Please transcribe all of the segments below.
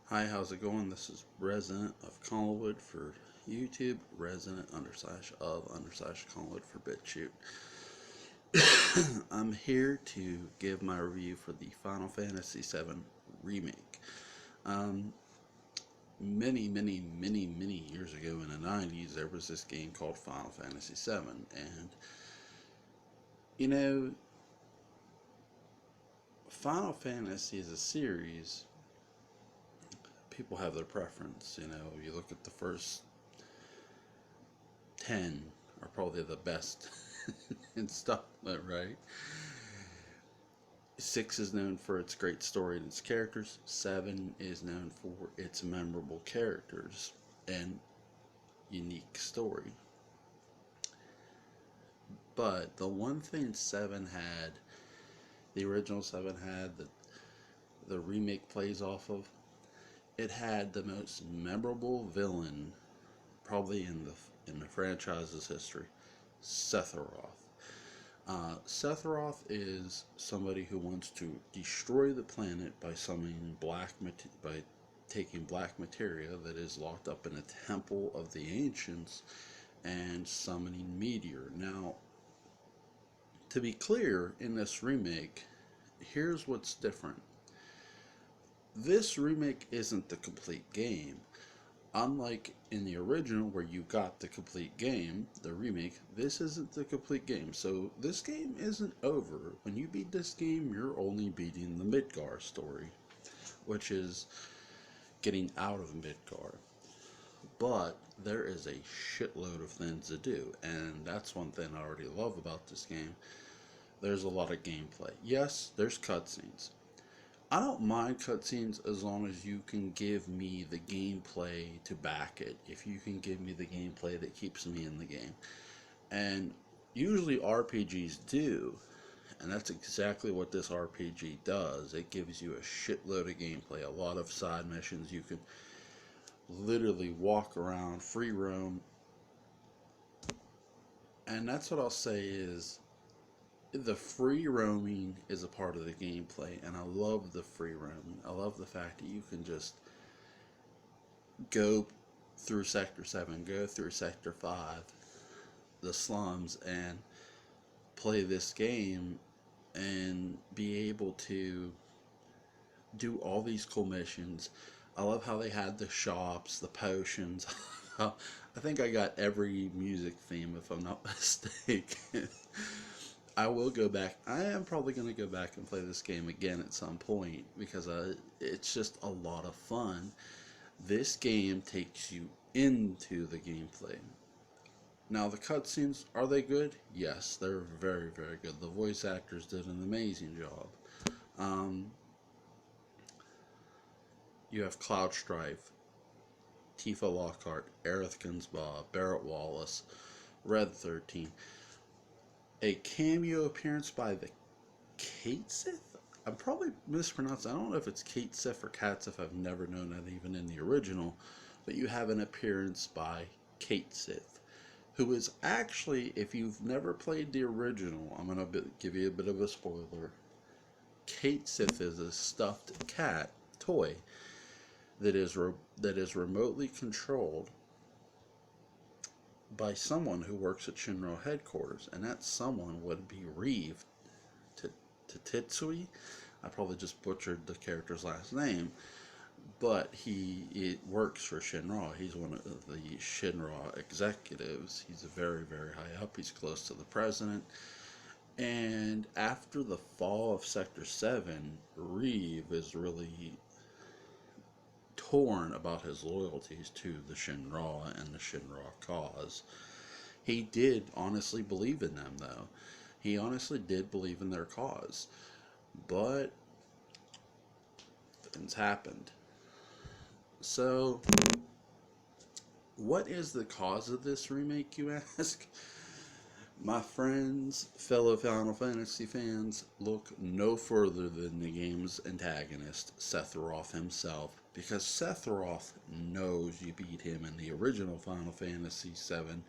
Hi, how's it going? This is Resident of Collinwood for YouTube, Resident underslash of underslash Collinwood for BitChute. I'm here to give my review for the Final Fantasy VII Remake. Um, many years ago in the 90s, there was this game called Final Fantasy VII, and you know, Final Fantasy is a series. People have their preference. You look at the first 10 are probably the best installment, right? 6 is known for its great story and its characters. 7 is known for its memorable characters and unique story. But the one thing 7 had, the original 7 had, that the remake plays off of, it had the most memorable villain probably in the franchise's history, Sephiroth. Sephiroth is somebody who wants to destroy the planet by summoning by taking black materia that is locked up in a temple of the ancients and summoning meteor. Now, to be clear, in this remake, here's what's different. This remake isn't the complete game. Unlike in the original, where you got the complete game, the remake, this isn't the complete game. So this game isn't over. When you beat this game, you're only beating the Midgar story, which is getting out of Midgar. But there is a shitload of things to do, and that's one thing I already love about this game. There's a lot of gameplay. Yes, there's cutscenes. I don't mind cutscenes as long as you can give me the gameplay to back it. If you can give me the gameplay that keeps me in the game. And usually RPGs do. And that's exactly what this RPG does. It gives you a shitload of gameplay, a lot of side missions. You can literally walk around, free roam. And that's what I'll say is the free roaming is a part of the gameplay, and I love the free roaming. I love the fact that you can just go through Sector 7, go through Sector 5, the slums, and play this game and be able to do all these cool missions. I love how they had the shops, the potions. I think I got every music theme, if I'm not mistaken. I will go back. I am probably going to go back and play this game again at some point because it's just a lot of fun. This game takes you into the gameplay. Now, the cutscenes, are they good? Yes, they're very, very good. The voice actors did an amazing job. Um, you have Cloud Strife, Tifa Lockhart, Aerith Gunsbaugh, Barrett Wallace, Red 13. A cameo appearance by the Kate Sith? I'm probably mispronouncing. I don't know if it's Kate Sith or Cat Sith. I've never known that even in the original. But you have an appearance by Kate Sith, who is actually, if you've never played the original, I'm going to give you a bit of a spoiler. Kate Sith is a stuffed cat toy that is remotely controlled by someone who works at Shinra headquarters, and that someone would be Reeve Titsui. I probably just butchered the character's last name, but he works for Shinra. He's one of the Shinra executives. He's very, very high up. He's close to the president. And after the fall of Sector 7, Reeve is really torn about his loyalties to the Shinra and the Shinra cause. He did honestly believe in them, though. He honestly did believe in their cause. But things happened. So, what is the cause of this remake, you ask? My friends, fellow Final Fantasy fans, look no further than the game's antagonist, Sephiroth himself, because Sephiroth knows you beat him in the original Final Fantasy VII,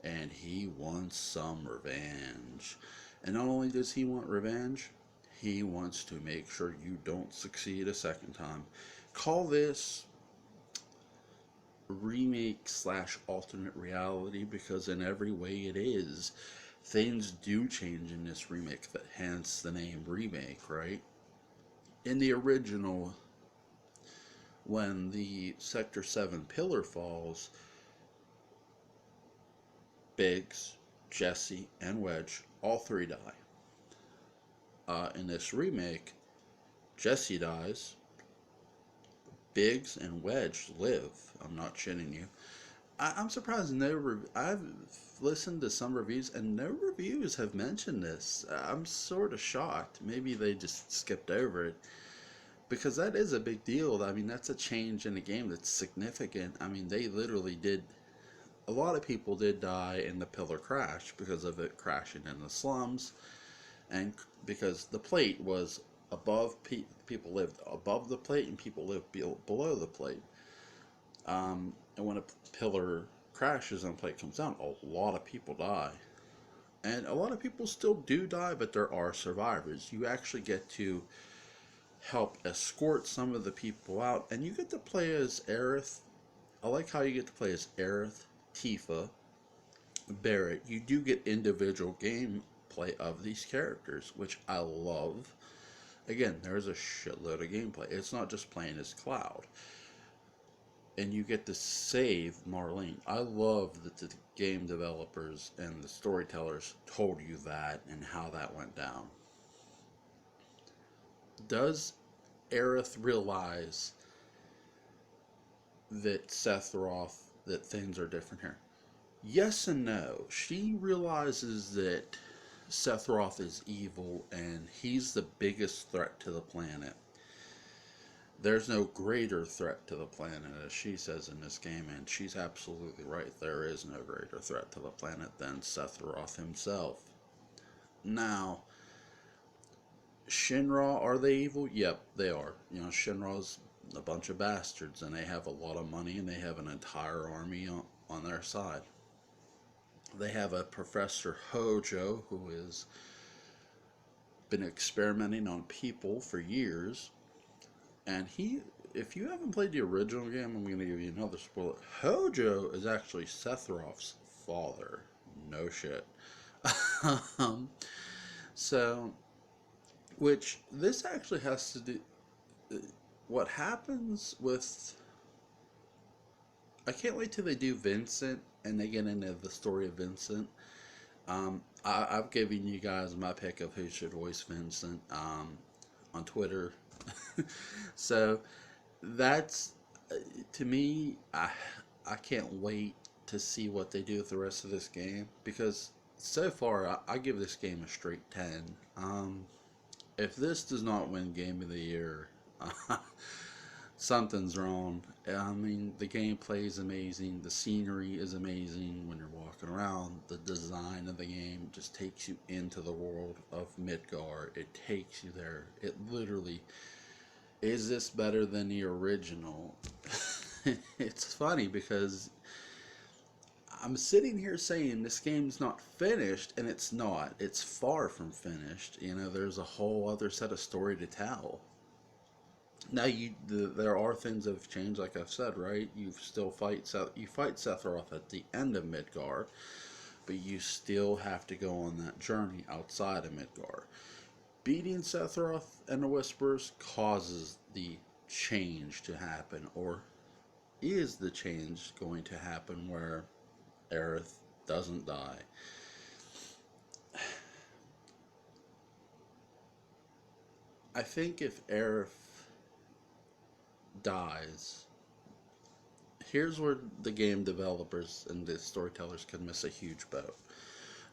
and he wants some revenge. And not only does he want revenge, he wants to make sure you don't succeed a second time. Call this remake slash alternate reality, because in every way it is. Things do change in this remake, that hence the name remake, right? In the original, when the Sector 7 pillar falls, Biggs, Jesse, and Wedge, all three die. In this remake, Jesse dies, Biggs and Wedge live. I'm not shitting you. I'm surprised I've listened to some reviews and no reviews have mentioned this. I'm sort of shocked. Maybe they just skipped over it, because that is a big deal. I mean, that's a change in the game that's significant. I mean, they literally did. A lot of people did die in the pillar crash because of it crashing in the slums, and because the plate was above, people lived above the plate and people lived below the plate. And when a pillar crashes and a plate comes down, a lot of people die. And a lot of people still do die, but there are survivors. You actually get to help escort some of the people out, and you get to play as Aerith. I like how you get to play as Aerith, Tifa, Barrett. You do get individual gameplay of these characters, which I love. Again, there's a shitload of gameplay. It's not just playing as Cloud. And you get to save Marlene. I love that the game developers and the storytellers told you that and how that went down. Does Aerith realize that Sephiroth, that things are different here? Yes and no. She realizes that Sephiroth is evil and he's the biggest threat to the planet. There's no greater threat to the planet, as she says in this game, and she's absolutely right. There is no greater threat to the planet than Sephiroth himself. Now, Shinra, are they evil? Yep, they are. You know, Shinra's a bunch of bastards, and they have a lot of money, and they have an entire army on their side. They have a Professor Hojo who has been experimenting on people for years, and if you haven't played the original game, I'm going to give you another spoiler. Hojo is actually Sephiroth's father. No shit. um, so, which this actually has to do. What happens with. I can't wait till they do Vincent and they get into the story of Vincent. I've given you guys my pick of who should voice Vincent on Twitter. So that's, to me, I can't wait to see what they do with the rest of this game, because so far I give this game a straight 10. If this does not win Game of the Year, something's wrong. I mean, the gameplay is amazing, the scenery is amazing when you're walking around, the design of the game just takes you into the world of Midgar. It takes you there. It literally, is this better than the original? It's funny because I'm sitting here saying this game's not finished, and it's not. It's far from finished. You know, there's a whole other set of story to tell. Now, there are things that have changed, like I've said, right? You fight Sephiroth at the end of Midgar, but you still have to go on that journey outside of Midgar. Beating Sephiroth and the Whispers causes the change to happen, or is the change going to happen where Aerith doesn't die? I think if Aerith dies, here's where the game developers and the storytellers can miss a huge boat.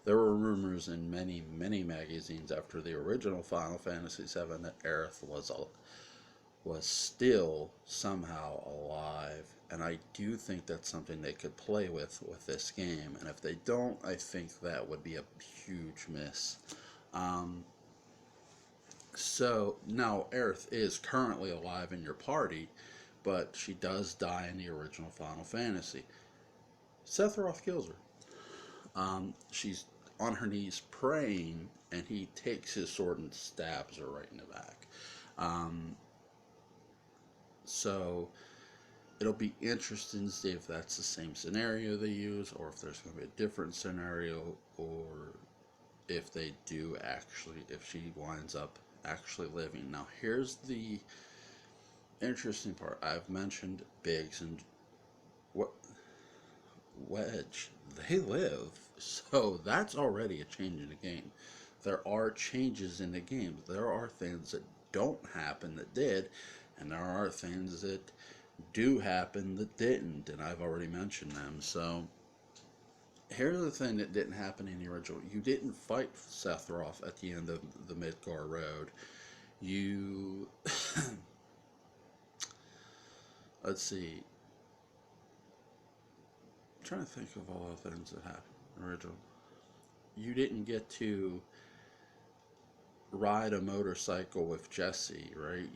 There were rumors in many, many magazines after the original Final Fantasy VII that Aerith was still somehow alive, and I do think that's something they could play with this game. And if they don't, I think that would be a huge miss. So now Aerith is currently alive in your party, but she does die in the original Final Fantasy. Sephiroth kills her. She's on her knees praying, and he takes his sword and stabs her right in the back. Um, So it'll be interesting to see if that's the same scenario they use, or if there's going to be a different scenario, or if they do actually, if she winds up actually living. Now, here's the interesting part. I've mentioned Biggs and what Wedge. They live, so that's already a change in the game. There are changes in the game. There are things that don't happen that did, and there are things that do happen that didn't, and I've already mentioned them. So here's the thing that didn't happen in the original. You didn't fight Sephiroth at the end of the Midgar Road. You let's see. I'm trying to think of all the things that happened in the original. You didn't get to ride a motorcycle with Jesse, right?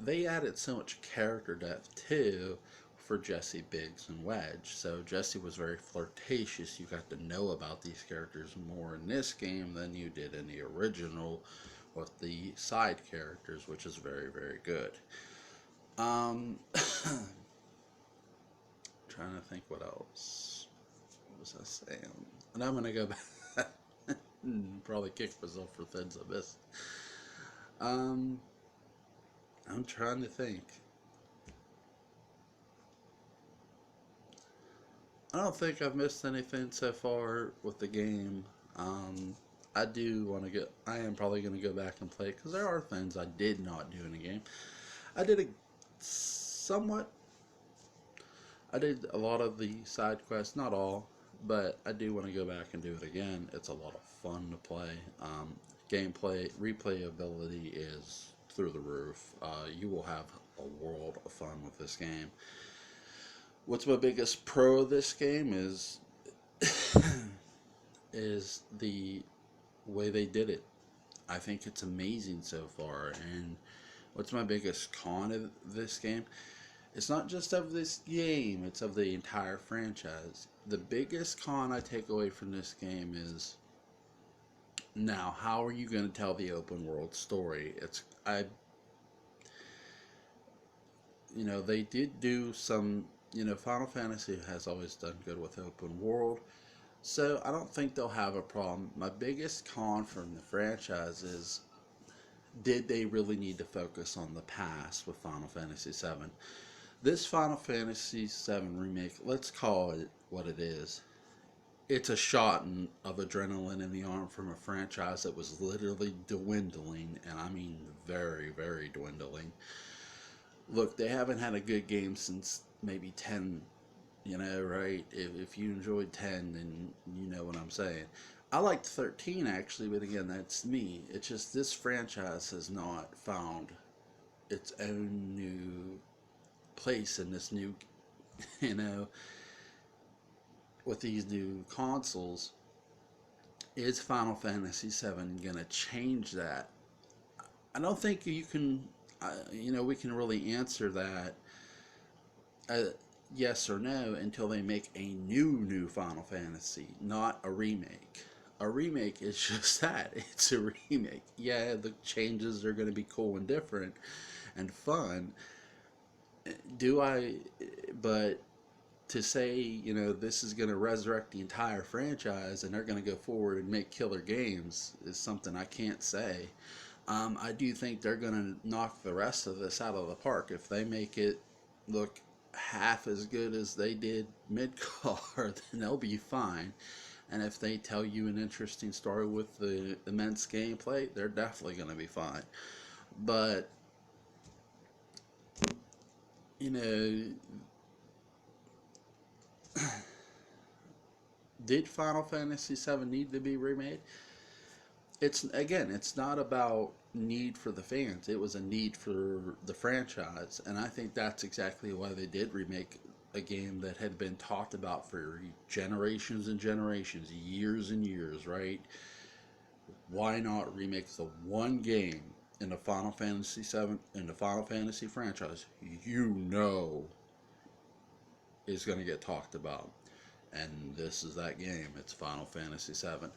They added so much character depth too for Jesse, Biggs, and Wedge. So Jesse was very flirtatious. You got to know about these characters more in this game than you did in the original with the side characters, which is very, very good. Trying to think what else. What was I saying? And I'm gonna go back and probably kick myself for things I missed. Um, I'm trying to think. I don't think I've missed anything so far with the game. Um, I do want to get. I am probably going to go back and play because there are things I did not do in the game. I did a somewhat. I did a lot of the side quests, not all, but I do want to go back and do it again. It's a lot of fun to play. Gameplay replayability is through the roof. You will have a world of fun with this game. What's my biggest pro of this game is the way they did it. I think it's amazing so far. And what's my biggest con of this game? It's not just of this game, it's of the entire franchise. The biggest con I take away from this game is, now how are you going to tell the open world story? They did do some, Final Fantasy has always done good with open world. So I don't think they'll have a problem. My biggest con from the franchise is, did they really need to focus on the past with Final Fantasy VII? This Final Fantasy VII remake, let's call it what it is. It's a shot of adrenaline in the arm from a franchise that was literally dwindling, and I mean very, very dwindling. Look, they haven't had a good game since maybe 10, right? If you enjoyed 10, then you know what I'm saying. I liked 13 actually, but again, that's me. It's just this franchise has not found its own new place in this new, you know, with these new consoles. Is Final Fantasy VII gonna change that? I don't think you can. We can really answer that uh, yes or no until they make a new Final Fantasy, not a remake. A remake is just that. It's a remake. Yeah, the changes are going to be cool and different and fun. Do I? But to say, this is going to resurrect the entire franchise and they're going to go forward and make killer games is something I can't say. I do think they're going to knock the rest of this out of the park if they make it look half as good as they did mid-car. Then they'll be fine. And if they tell you an interesting story with the immense gameplay, they're definitely going to be fine. But you know, did Final Fantasy VII need to be remade? It's not about need for the fans. It was a need for the franchise, and I think that's exactly why they did remake a game that had been talked about for generations and generations, years and years, right? Why not remake the one game in the Final Fantasy VII, in the Final Fantasy franchise, is going to get talked about? And this is that game. It's Final Fantasy VII.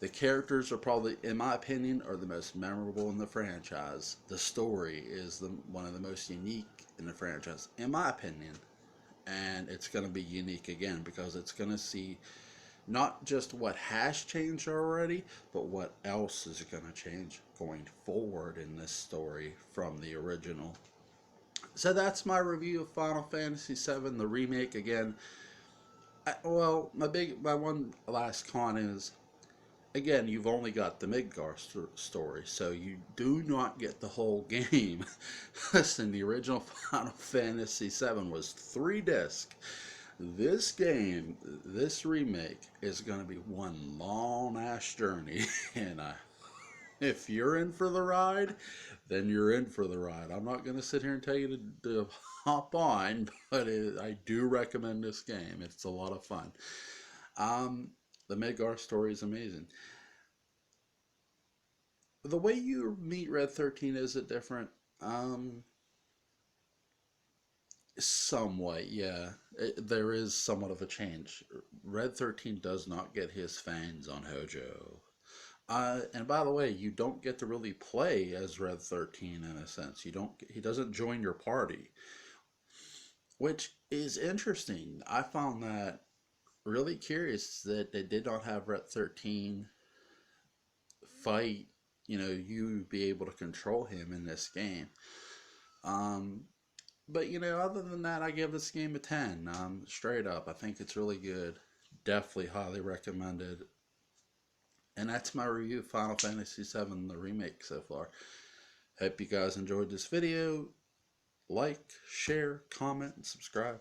The characters are probably, in my opinion, are the most memorable in the franchise. The story is one of the most unique in the franchise, in my opinion. And it's going to be unique again because it's going to see not just what has changed already, but what else is going to change going forward in this story from the original. So that's my review of Final Fantasy VII, the remake. Again, well, my one last con is, again, you've only got the Midgar story, so you do not get the whole game. Listen, the original Final Fantasy VII was 3 discs. This game, this remake, is going to be one long ass journey, and if you're in for the ride, then you're in for the ride. I'm not going to sit here and tell you to hop on, but I do recommend this game. It's a lot of fun. Um, the Midgar story is amazing. The way you meet Red 13, is it different? Um, Somewhat, yeah. There is somewhat of a change. Red 13 does not get his fangs on Hojo. And by the way, you don't get to really play as Red 13 in a sense. You don't. He doesn't join your party, which is interesting. I found that really curious that they did not have Red 13 fight. You be able to control him in this game. Um, but other than that, I give this game a 10. Straight up, I think it's really good. Definitely highly recommended. And that's my review of Final Fantasy VII, the remake so far. Hope you guys enjoyed this video. Like, share, comment, and subscribe.